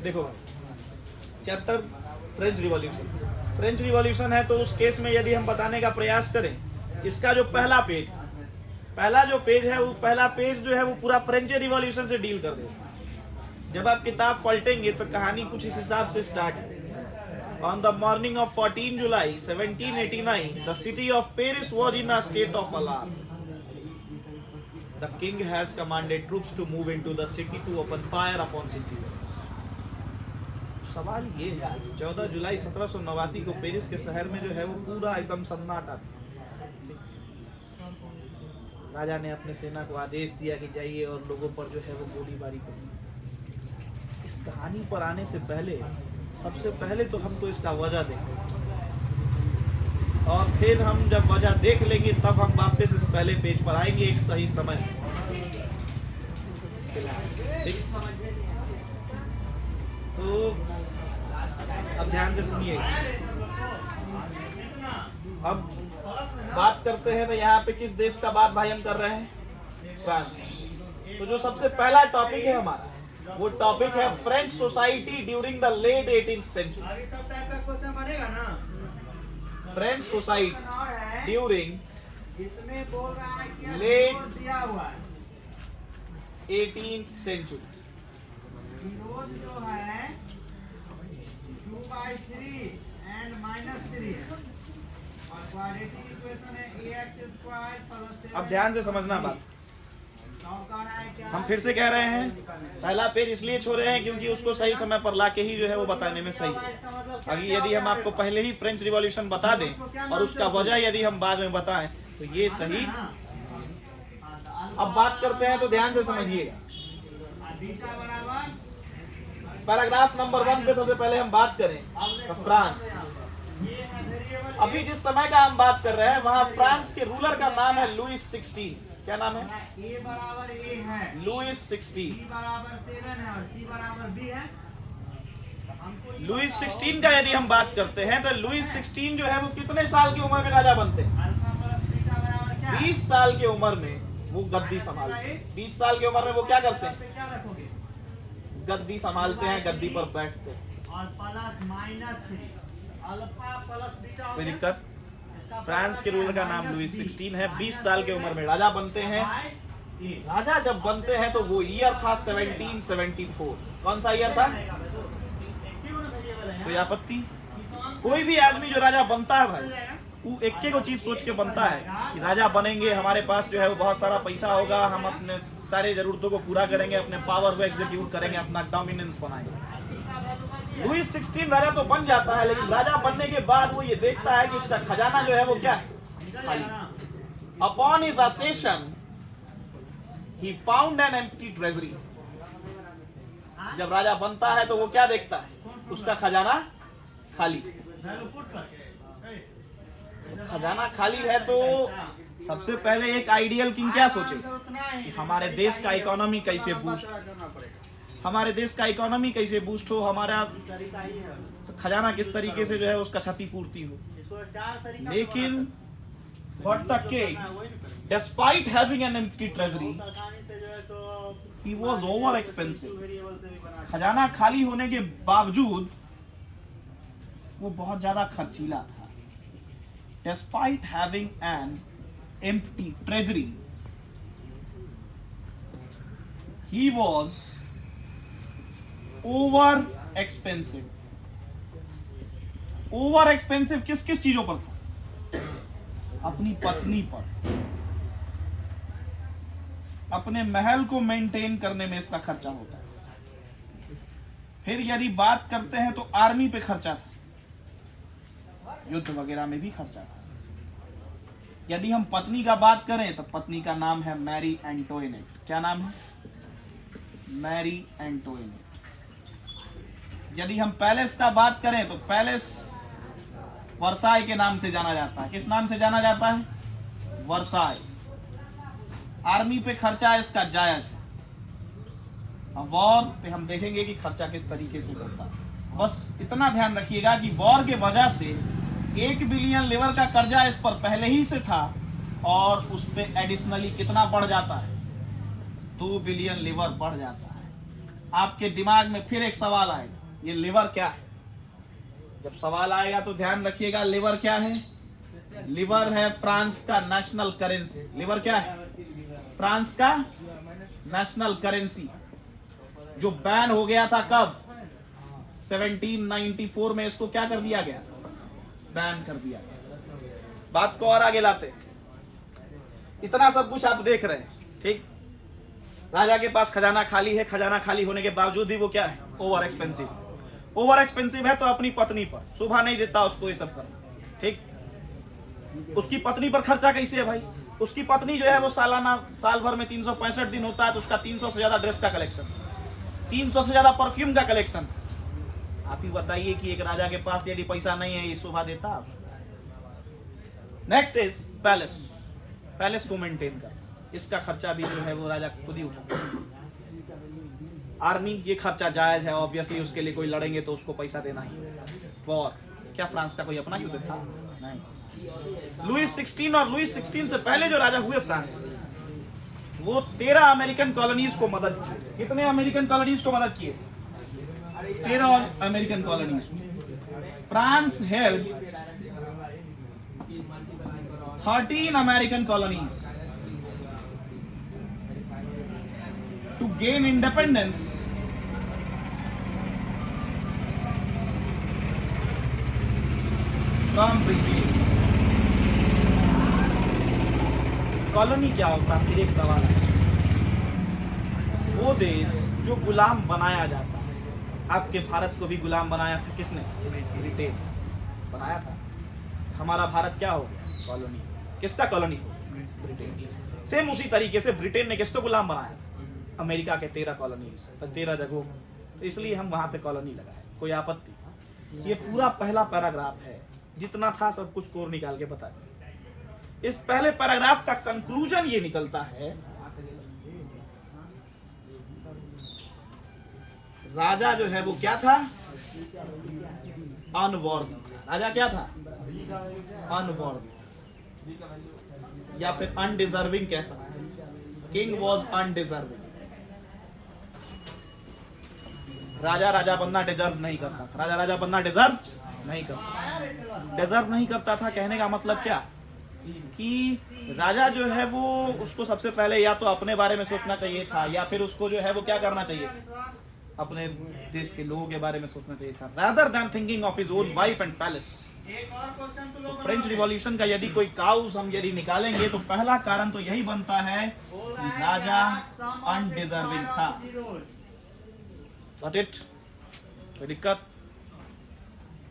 देखो chapter French revolution है, तो उस केस में यदि हम बताने का प्रयास करें, इसका जो पहला पेज है वो पहला पेज जो है वो पूरा फ्रेंच रिवॉल्यूशन से डील कर देगा। जब आप किताब पलटेंगे तो कहानी कुछ इस हिसाब से स्टार्ट है। On the morning of 14 July 1789, the city of Paris was in a state of alarm. The king has commanded troops to move into the city to open fire upon citizens. सवाल ये है, 14 जुलाई 1789 को Paris के शहर में जो है वो पूरा एकदम सन्नाटा था। राजा ने अपने सेना को आदेश दिया कि जाइए और लोगों पर जो है वो गोलीबारी करिए। इस कहानी पर आने से पहले सबसे पहले तो हमको इसका वजह देखें, और फिर हम जब वजह देख लेंगे तब हम वापस इस पहले पेज पर आएंगे एक सही समझ। तो अब ध्यान से सुनिए। अब बात करते हैं तो यहाँ पे किस देश का बात भाई हम कर रहे हैं? फ्रांस। तो जो सबसे पहला टॉपिक है हमारा, वो टॉपिक है French society during the late 18th century. French society during late 18th century. अब ध्यान से समझना बात। हम फिर से कह रहे हैं, पहला पेज इसलिए छोड़ रहे हैं क्योंकि उसको सही समय पर लाके ही जो है वो बताने में सही है। अभी यदि हम आपको पहले ही फ्रेंच रिवॉल्यूशन बता दें और उसका वजह यदि हम बाद में बताएं तो ये सही। अब बात करते हैं तो ध्यान से समझिएगा। पैराग्राफ नंबर 1 पे सबसे पहले हम बात करें तो फ्रांस। अभी जिस समय का हम बात कर रहे हैं वहां फ्रांस के रूलर का नाम है लुईस 16। क्या नाम है? A बराबर A है, लुईस 16। B बराबर 7 है और C बराबर B है। लुईस 16 का यदि हम बात करते हैं तो लुईस 16 जो है वो कितने साल की उम्र में राजा बनते हैं? अल्फा प्लस बीटा बराबर क्या? 20 साल की उम्र में वो गद्दी संभालते हैं। 20 साल की उम्र में वो क्या करते हैं? क्या रखोगे? गद्दी संभालते हैं, गद्दी पर बैठते हैं। और plus minus 3 alpha plus beta हो कोई गया। दिक्कत? फ्रांस के रूलर का नाम लुईस 16 है। 20 साल की उम्र में राजा बनते हैं। राजा जब बनते हैं तो वो ईयर था 1774। कौन सा ईयर था? कोई आपत्ति? कोई भी आदमी जो राजा बनता है भाई, वो एक को चीज सोच के बनता है कि राजा बनेंगे, हमारे पास जो है वो बहुत सारा पैसा होगा, हम अपने सारे जरूरतों को पूरा करेंगे, अपने पावर को एग्जीक्यूट करेंगे, अपना डोमिनेंस बनाएंगे। लुईस 16 राजा तो बन जाता है, लेकिन राजा बनने के बाद वो ये देखता है कि उसका खजाना जो है वो क्या है? खाली। Upon his accession he found an empty treasury. जब राजा बनता है तो वो क्या देखता है? उसका खजाना खाली। खजाना खाली है तो सबसे पहले एक आइडियल किंग क्या सोचे कि हमारे देश का इकोनॉमी कैसे बूस्ट, हमारे देश का इकोनॉमी कैसे बूस्ट हो, हमारा खजाना किस तरीके से जो है उसका क्षतिपूर्ति हो। लेकिन what the king, despite having an empty treasury, he was over expensive. खजाना खाली होने के बावजूद वो बहुत ज्यादा खर्चीला था। Despite having an empty treasury, he was over expensive. Over expensive किस किस चीजों पर था? अपनी पत्नी पर, अपने महल को मेंटेन करने में इसका खर्चा होता है। फिर यदि बात करते हैं तो आर्मी पे खर्चा था, युद्ध वगैरह में भी खर्चा था। यदि हम पत्नी का बात करें तो पत्नी का नाम है मैरी एंटोइनेट। क्या नाम है? मैरी एंटोइनेट। यदि हम पैलेस का बात करें तो पैलेस वर्साई के नाम से जाना जाता है। किस नाम से जाना जाता है? वर्साई। आर्मी पे खर्चा इसका जायज है। अब वॉर पे हम देखेंगे कि खर्चा किस तरीके से होता है। बस इतना ध्यान रखिएगा कि वॉर के वजह से 1 बिलियन लीवर का कर्जा इस पर पहले ही से था और उस पे एडिशनली कितना बढ़ जाता है? 2 बिलियन लीवर बढ़ जाता है। आपके दिमाग में फिर एक सवाल आएगा, ये लिवर क्या है? जब सवाल आएगा तो ध्यान रखिएगा, लिवर क्या है? लिवर है फ्रांस का नेशनल करेंसी। लिवर क्या है? फ्रांस का नेशनल करेंसी, जो बैन हो गया था कब? 1794 में इसको क्या कर दिया गया? बैन कर दिया गया। बात को और आगे लाते, इतना सब कुछ आप देख रहे हैं, ठीक? राजा के पास खजाना खाली है, खजाना खाली होने के बावजूद भी वो क्या है? Over expensive. ओवर एक्सपेंसिव है तो अपनी पत्नी पर शोभा नहीं देता उसको ये सब करना, ठीक? उसकी पत्नी पर खर्चा कैसे है भाई? उसकी पत्नी जो है वो सालाना, साल भर में 365 दिन होता है तो उसका 300 से ज्यादा ड्रेस का कलेक्शन, 300 से ज्यादा परफ्यूम का कलेक्शन। आप ही बताइए कि एक राजा के पास यदि पैसा नहीं है, ये शोभा देता? Next is palace. पैलेस को मेंटेन कर, इसका खर्चा भी जो है वो राजा खुद ही उठाता। आर्मी, ये खर्चा जायज है, ऑब्वियसली उसके लिए कोई लड़ेंगे तो उसको पैसा देना ही। वॉर, क्या फ्रांस का कोई अपना युद्ध था? नहीं। लुईस 16 और लुईस 16 से पहले जो राजा हुए फ्रांस, वो 13 अमेरिकन कॉलोनीज को मदद की। कितने अमेरिकन कॉलोनीज को मदद किए? 13 American colonies. France help 13 American colonies to gain independence from British। Colony क्या होता है? फिर एक सवाल है। वो देश जो गुलाम बनाया जाता है, आपके भारत को भी गुलाम बनाया था किसने? ब्रिटेन बनाया था। हमारा भारत क्या हो गया? कॉलोनी। किसका कॉलोनी? ब्रिटेन। सेम उसी तरीके से ब्रिटेन ने किसको गुलाम बनाया था? अमेरिका के 13 कॉलोनीज, 13 जगहों, तो इसलिए हम वहां पे कॉलोनी लगाए। कोई आपत्ति? ये पूरा पहला पैराग्राफ है, जितना था सब कुछ कोर निकाल के बता। इस पहले पैराग्राफ का कंक्लूजन ये निकलता है, राजा जो है वो क्या था? अनवॉर्दी। राजा क्या था? अनवॉर्दी, या फिर अनडिजर्विंग कह सकते हैं। King was undeserving. राजा राजा बनना डिजर्व नहीं करता था। राजा राजा बनना डिजर्व नहीं करता। डिजर्व नहीं करता था कहने का मतलब क्या? कि राजा जो है वो, उसको सबसे पहले या तो अपने बारे में सोचना चाहिए था, या फिर उसको जो है वो क्या करना चाहिए? अपने देश के लोगों के बारे में सोचना चाहिए था, rather than thinking of his own wife and palace। तो फ्रेंच रिवॉल्यूशन का यदि कोई काउज हम यदि निकालेंगे तो पहला कारण तो यही बनता है कि राजा अनडिजर्विंग था। Got it? कोई दिक्कत?